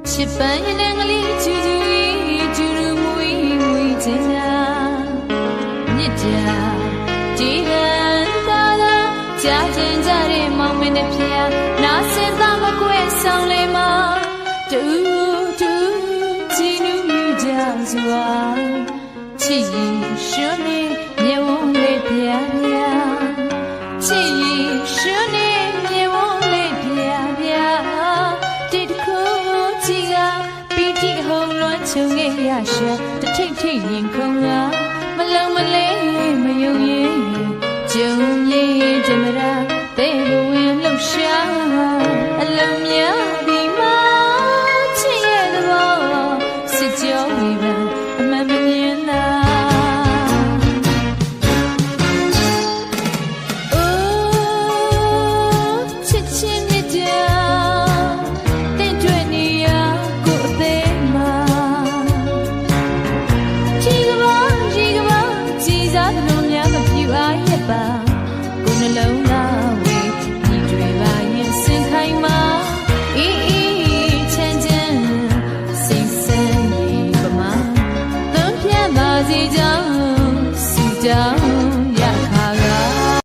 ချစ်ပန်းရတဲ့ငလေးချူချူကျူရူမွေးမွေးချင်တာမြစ်တာဒီကံသာသာကြားချင်ကြတဲ့မောင်မင်းနဲ့ဖျားနာစင်သားမကွဲဆောင်လေမတူတူချီနူးမြူကြစွာချစ်ရင်ရွှန်းနေမြေဝုန်းလေးပြားပြားချစ်ရင်ရွှန်းနေမြေဝုန်းလေးပြားပြားတိတ်ခုချီကပီတိဟုံလွန်ချုံငယ်ရရှာတထိတ်ထိတ်ရင်ခုံကမလုံးမလေးမယုံရင်ကြုံရည်ကြမရာဘယ်လိုဝင်လှူရှာအလုံးများ